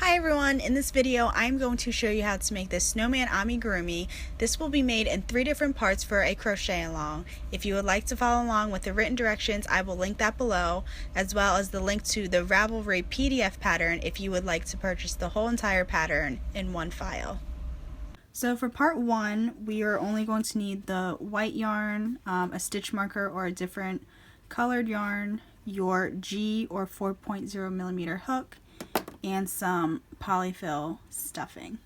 Hi everyone, in this video I'm going to show you how to make this snowman amigurumi. This will be made in 3 different parts for a crochet along. If you would like to follow along with the written directions, I will link that below, as well as the link to the Ravelry PDF pattern if you would like to purchase the whole entire pattern in one file. So for part 1, we are only going to need the white yarn, a stitch marker or a different colored yarn, your G or 4.0 millimeter hook, and some polyfill stuffing.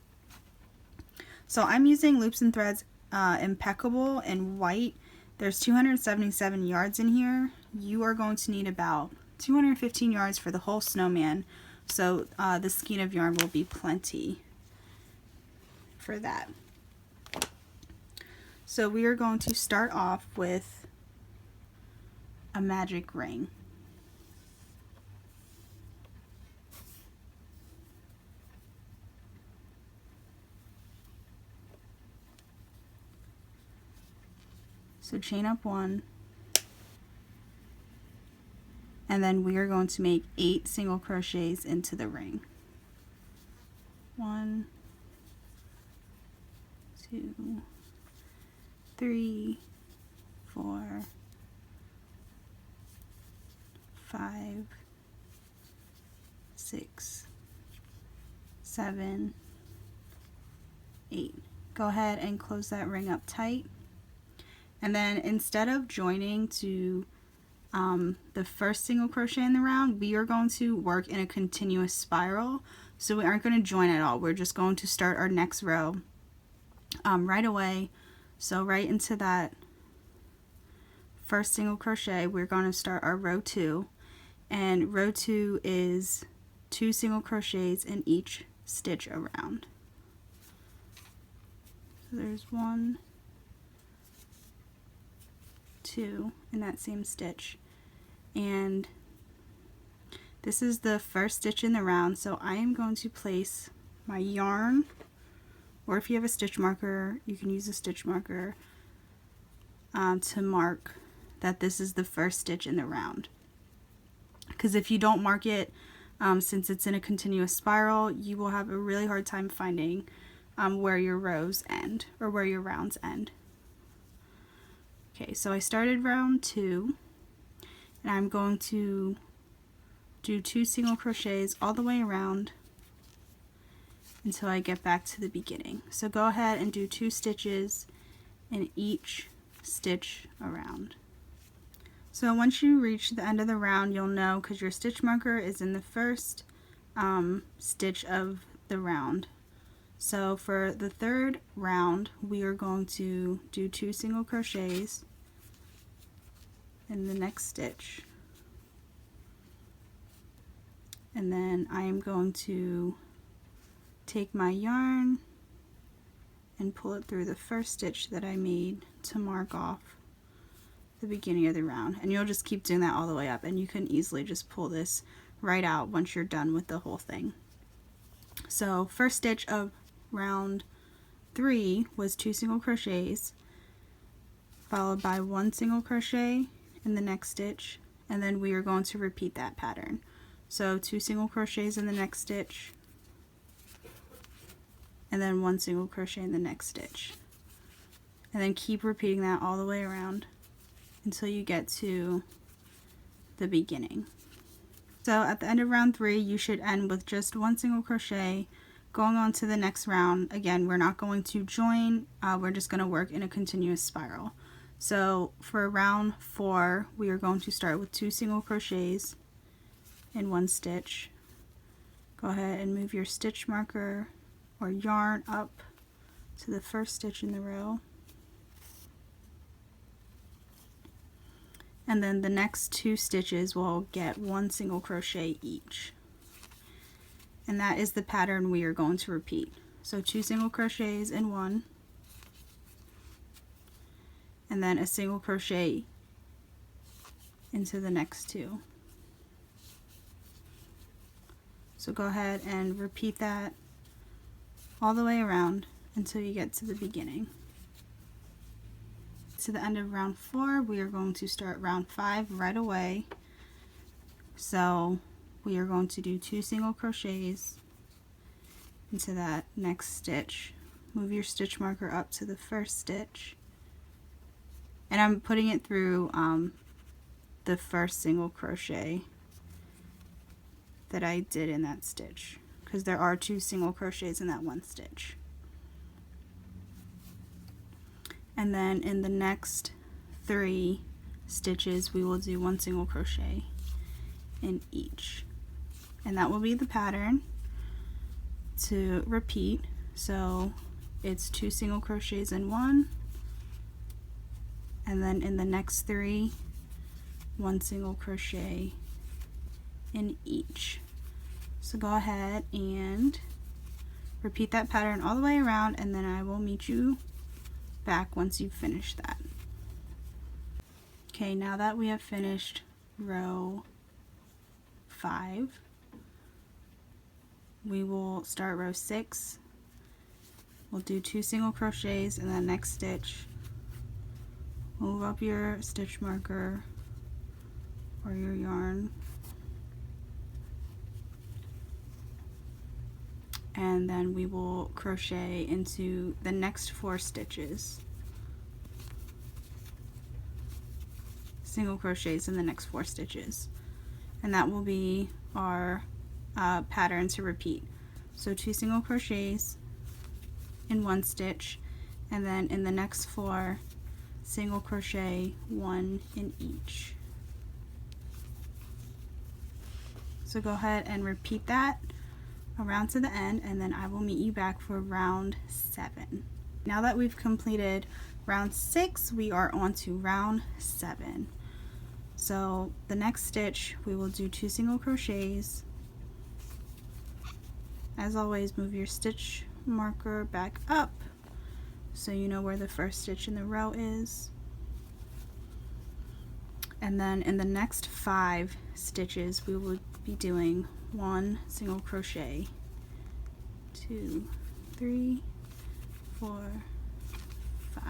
So I'm using Loops and Threads Impeccable in white. There's 277 yards in here. You are going to need about 215 yards for the whole snowman, so the skein of yarn will be plenty for that. So we are going to start off with a magic ring. So chain up 1, and then we are going to make 8 single crochets into the ring. 1, 2, 3, 4, 5, 6, 7, 8. Go ahead and close that ring up tight. And then instead of joining to the first single crochet in the round, we are going to work in a continuous spiral. So we aren't going to join at all. We're just going to start our next row right away. So right into that first single crochet, we're going to start our row 2. And row 2 is 2 single crochets in each stitch around. So there's 1, 2 in that same stitch, and this is the first stitch in the round. So I am going to place my yarn, or if you have a stitch marker, you can use a stitch marker to mark that this is the first stitch in the round, because if you don't mark it, since it's in a continuous spiral, you will have a really hard time finding where your rows end or where your rounds end. Okay, so I started round 2, and I'm going to do 2 single crochets all the way around until I get back to the beginning. So go ahead and do 2 stitches in each stitch around. So once you reach the end of the round, you'll know because your stitch marker is in the first stitch of the round. So for the third round, we are going to do 2 single crochets in the next stitch, and then I am going to take my yarn and pull it through the first stitch that I made to mark off the beginning of the round, and you'll just keep doing that all the way up, and you can easily just pull this right out once you're done with the whole thing. So first stitch of round 3 was 2 single crochets followed by 1 single crochet in the next stitch, and then we are going to repeat that pattern. So 2 single crochets in the next stitch, and then 1 single crochet in the next stitch, and then keep repeating that all the way around until you get to the beginning. So at the end of round 3, you should end with just 1 single crochet. Going on to the next round, again, we're not going to join, we're just going to work in a continuous spiral. So for round 4, we are going to start with 2 single crochets in 1 stitch. Go ahead and move your stitch marker or yarn up to the first stitch in the row. And then the next 2 stitches will get 1 single crochet each. And that is the pattern we are going to repeat. So 2 single crochets in 1, and then a single crochet into the next 2. So go ahead and repeat that all the way around until you get to the beginning. To the end of round 4, we are going to start round 5 right away. So we are going to do 2 single crochets into that next stitch. Move your stitch marker up to the first stitch, and I'm putting it through the first single crochet that I did in that stitch, because there are 2 single crochets in that one stitch. And then in the next 3 stitches we will do 1 single crochet in each, and that will be the pattern to repeat. So it's 2 single crochets in one, and then in the next 3, 1 single crochet in each. So go ahead and repeat that pattern all the way around, and then I will meet you back once you've finished that. Okay, now that we have finished row 5, we will start row 6. We'll do 2 single crochets in the next stitch. Move up your stitch marker or your yarn, and then we will crochet into the next 4 stitches. Single crochets in the next 4 stitches, and that will be our pattern to repeat. So 2 single crochets in one stitch, and then in the next 4, single crochet 1 in each. So go ahead and repeat that around to the end, and then I will meet you back for round 7. Now that we've completed round 6, we are on to round 7. So the next stitch we will do 2 single crochets. As always, move your stitch marker back up so you know where the first stitch in the row is. And then in the next 5 stitches we will be doing 1 single crochet, 2, 3, 4, 5.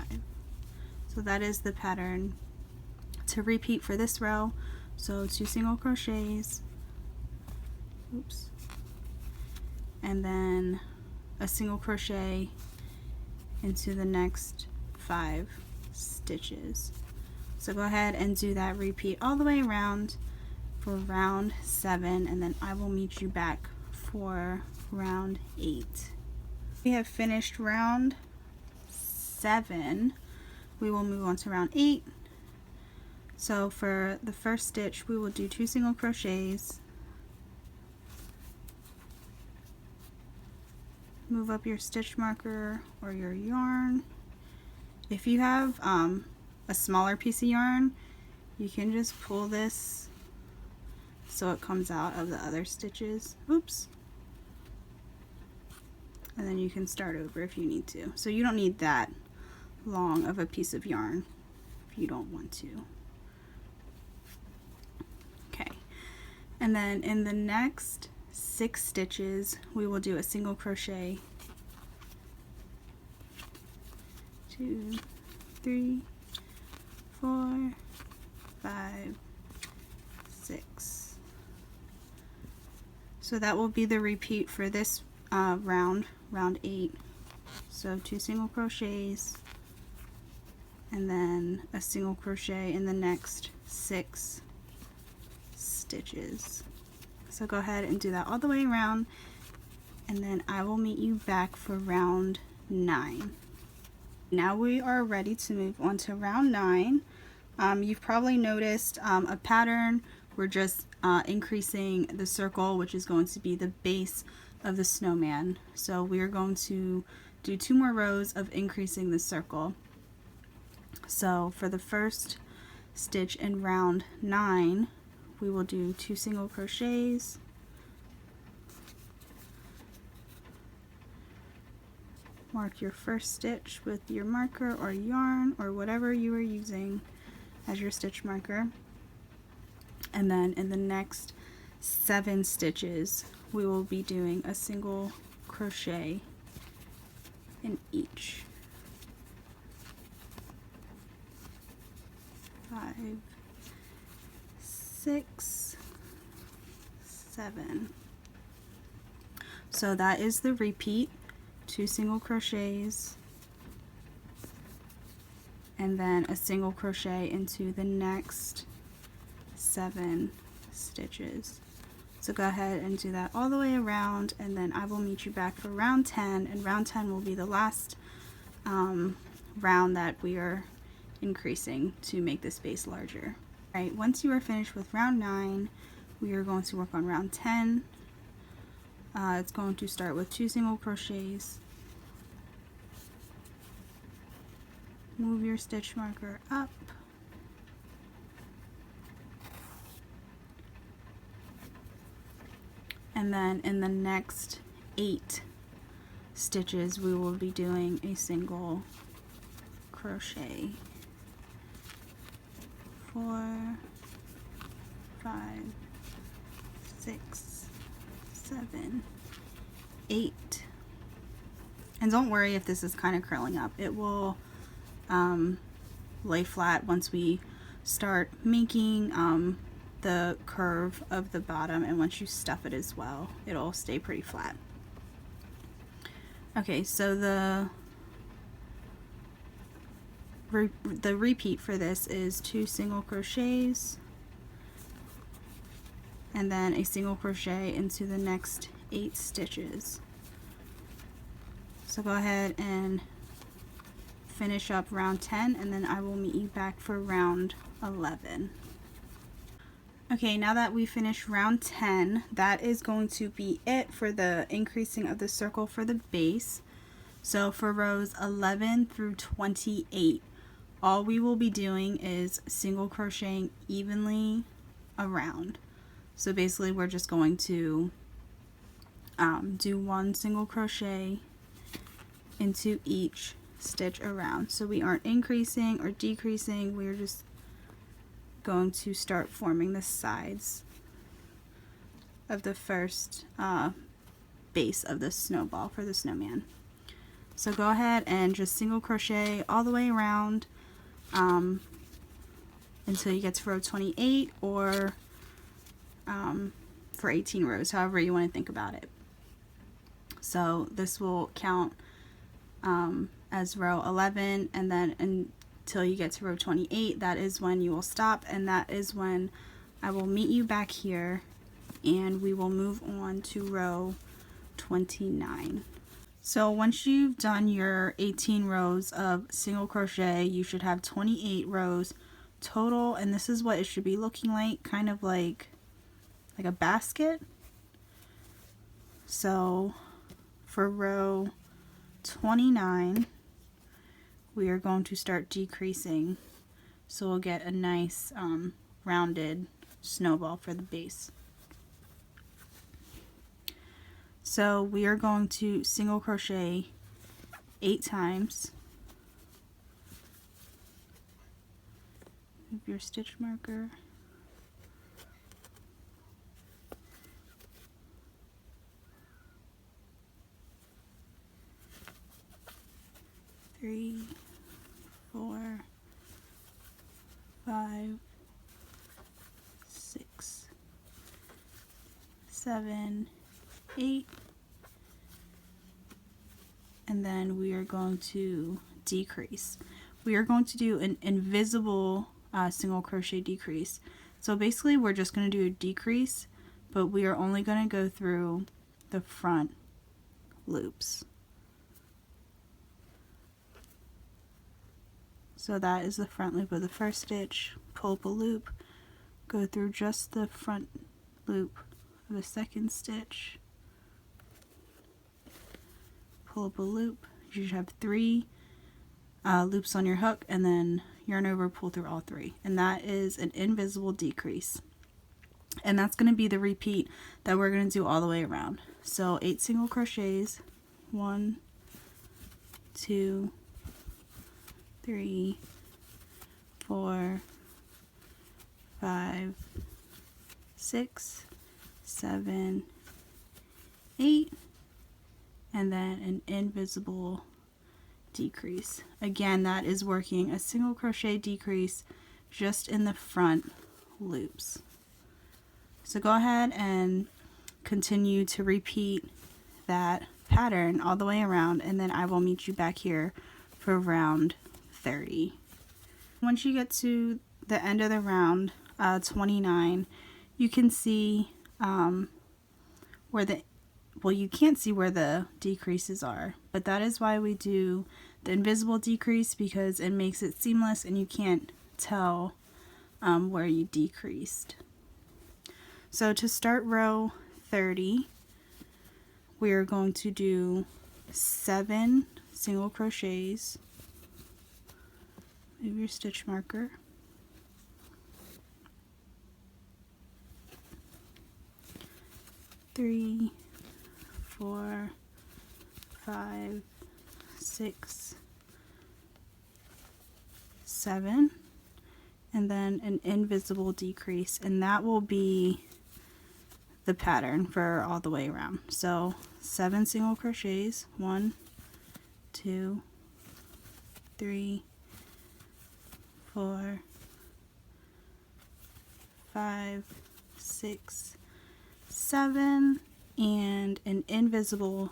So that is the pattern to repeat for this row. So 2 single crochets, oops, and then a single crochet into the next 5 stitches. So go ahead and do that repeat all the way around for round 7, and then I will meet you back for round 8. We have finished round 7. We will move on to round 8. So for the first stitch we will do 2 single crochets, move up your stitch marker or your yarn. If you have a smaller piece of yarn, you can just pull this so it comes out of the other stitches. Oops. And then you can start over if you need to. So you don't need that long of a piece of yarn if you don't want to. Okay, and then in the next 6 stitches we will do a single crochet, 2, 3, 4, 5, 6. So that will be the repeat for this round 8. So 2 single crochets and then a single crochet in the next 6 stitches. So go ahead and do that all the way around, and then I will meet you back for round 9. Now we are ready to move on to round 9. You've probably noticed a pattern. We're just increasing the circle, which is going to be the base of the snowman. So we are going to do 2 more rows of increasing the circle. So for the first stitch in round 9, we will do 2 single crochets, mark your first stitch with your marker or yarn or whatever you are using as your stitch marker, and then in the next 7 stitches we will be doing a single crochet in each. 5, 6, 7. So that is the repeat, 2 single crochets and then a single crochet into the next 7 stitches. So go ahead and do that all the way around, and then I will meet you back for round 10, and round 10 will be the last round that we are increasing to make the space larger. Alright, once you are finished with round 9, we are going to work on round 10. It's going to start with 2 single crochets. Move your stitch marker up. And then in the next 8 stitches, we will be doing a single crochet. 4, 5, 6, 7, 8. And don't worry if this is kind of curling up. It will lay flat once we start making the curve of the bottom, and once you stuff it as well, it'll stay pretty flat. Okay, so the repeat for this is 2 single crochets and then a single crochet into the next 8 stitches. So go ahead and finish up round 10, and then I will meet you back for round 11. Okay, now that we finished round 10, that is going to be it for the increasing of the circle for the base. So for rows 11 through 28, all we will be doing is single crocheting evenly around. So basically we're just going to do 1 single crochet into each stitch around. So we aren't increasing or decreasing, we're just going to start forming the sides of the first base of the snowball for the snowman. So go ahead and just single crochet all the way around until you get to row 28, or for 18 rows, however you want to think about it. So this will count as row 11, and then until you get to row 28, that is when you will stop, and that is when I will meet you back here and we will move on to row 29. So once you've done your 18 rows of single crochet, you should have 28 rows total, and this is what it should be looking like, kind of like a basket. So for row 29, we are going to start decreasing, so we'll get a nice rounded snowball for the base. So we are going to single crochet 8 times. Move your stitch marker. Three, 4, 5, 6, 7, 8, and then we are going to decrease. We are going to do an invisible single crochet decrease. So basically we're just going to do a decrease, but we are only going to go through the front loops. So that is the front loop of the first stitch. Pull up a loop, go through just the front loop of the second stitch, pull up a loop. You should have 3 loops on your hook, and then yarn over, pull through all 3, and that is an invisible decrease. And that's going to be the repeat that we're going to do all the way around. So 8 single crochets, 1, 2, 3, 4, 5, 6, 7, 8, and then an invisible decrease. Again, that is working a single crochet decrease just in the front loops. So go ahead and continue to repeat that pattern all the way around, and then I will meet you back here for round 30. Once you get to the end of the round 29, you can see where the, well, you can't see where the decreases are, but that is why we do the invisible decrease, because it makes it seamless and you can't tell where you decreased. So to start row 30, we are going to do 7 single crochets. Move your stitch marker. Three, 4, 5, 6, 7, and then an invisible decrease, and that will be the pattern for all the way around. So 7 single crochets, 1, 2, 3, 4, 5, 6, 7, and an invisible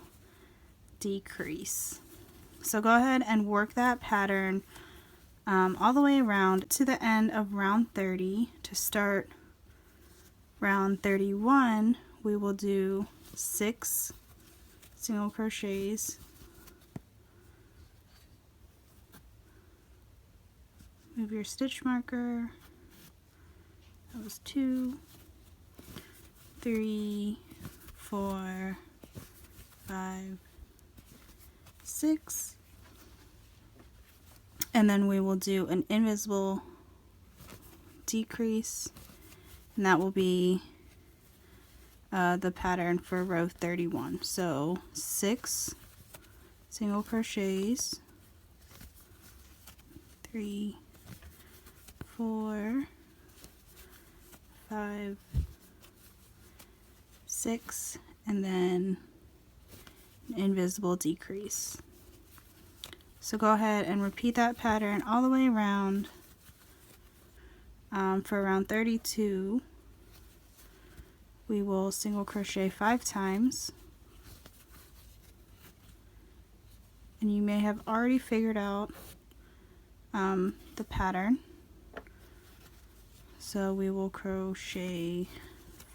decrease. So go ahead and work that pattern all the way around to the end of round 30. To start round 31, we will do 6 single crochets, move your stitch marker. That was 2, 3, 4, 5, 6, and then we will do an invisible decrease, and that will be the pattern for row 31. So 6 single crochets, 3, 4, 5, 6, and then an invisible decrease. So go ahead and repeat that pattern all the way around. For round 32, we will single crochet 5 times, and you may have already figured out the pattern. So we will crochet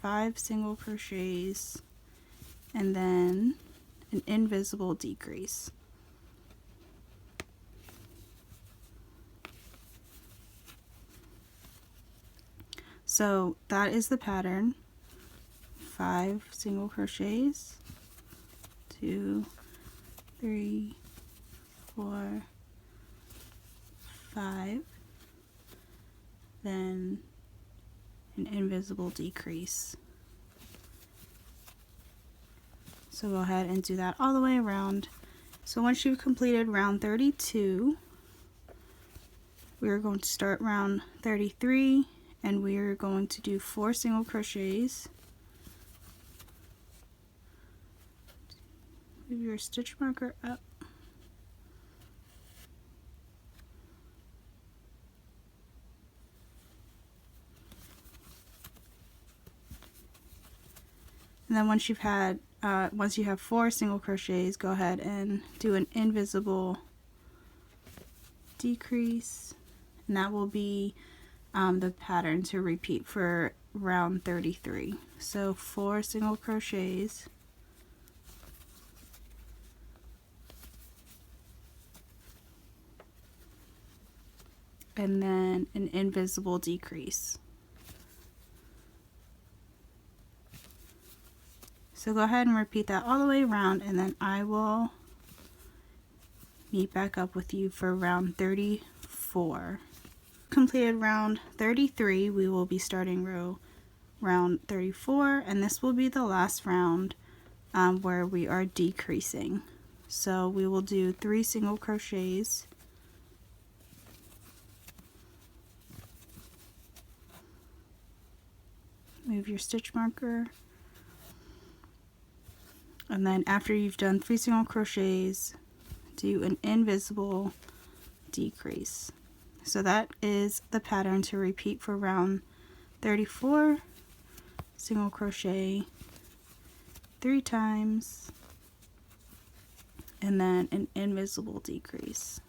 5 single crochets and then an invisible decrease. So that is the pattern. 5 single crochets, 2, 3, 4, 5, then an invisible decrease. So go ahead and do that all the way around. So once you've completed round 32, we are going to start round 33, and we are going to do 4 single crochets. Move your stitch marker up. And then once you have 4 single crochets, go ahead and do an invisible decrease, and that will be the pattern to repeat for round 33. So 4 single crochets, and then an invisible decrease. So go ahead and repeat that all the way around, and then I will meet back up with you for round 34. Completed round 33, we will be starting round 34, and this will be the last round where we are decreasing. So we will do 3 single crochets, move your stitch marker, and then after you've done 3 single crochets, do an invisible decrease. So that is the pattern to repeat for round 34. Single crochet 3 times, and then an invisible decrease.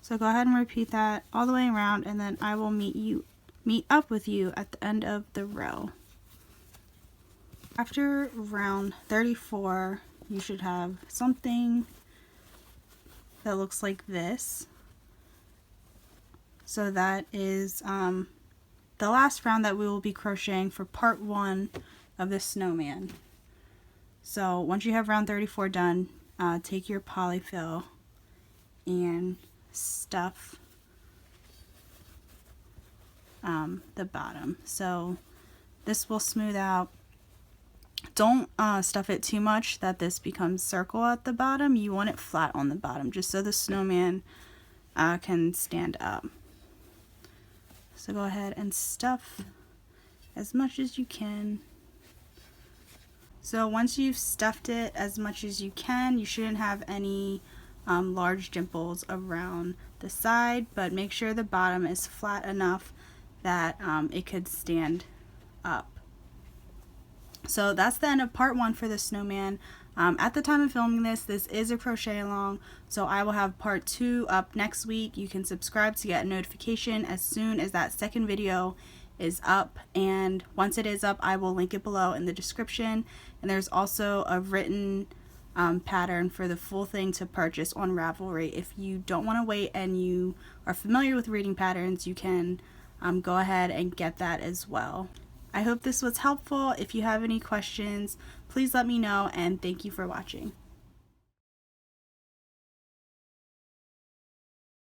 So go ahead and repeat that all the way around, and then I will meet up with you at the end of the row. After round 34, you should have something that looks like this. So that is the last round that we will be crocheting for part 1 of the snowman. So once you have round 34 done, take your polyfill and stuff the bottom. So this will smooth out. Don't stuff it too much that this becomes circle at the bottom. You want it flat on the bottom just so the snowman can stand up. So go ahead and stuff as much as you can. So once you've stuffed it as much as you can, you shouldn't have any large dimples around the side, but make sure the bottom is flat enough that it could stand up. So that's the end of part 1 for the snowman. At the time of filming this is a crochet along, so I will have part 2 up next week. You can subscribe to get a notification as soon as that second video is up, and once it is up, I will link it below in the description. And there's also a written pattern for the full thing to purchase on Ravelry. If you don't want to wait and you are familiar with reading patterns, you can go ahead and get that as well. I hope this was helpful. If you have any questions, please let me know, and thank you for watching.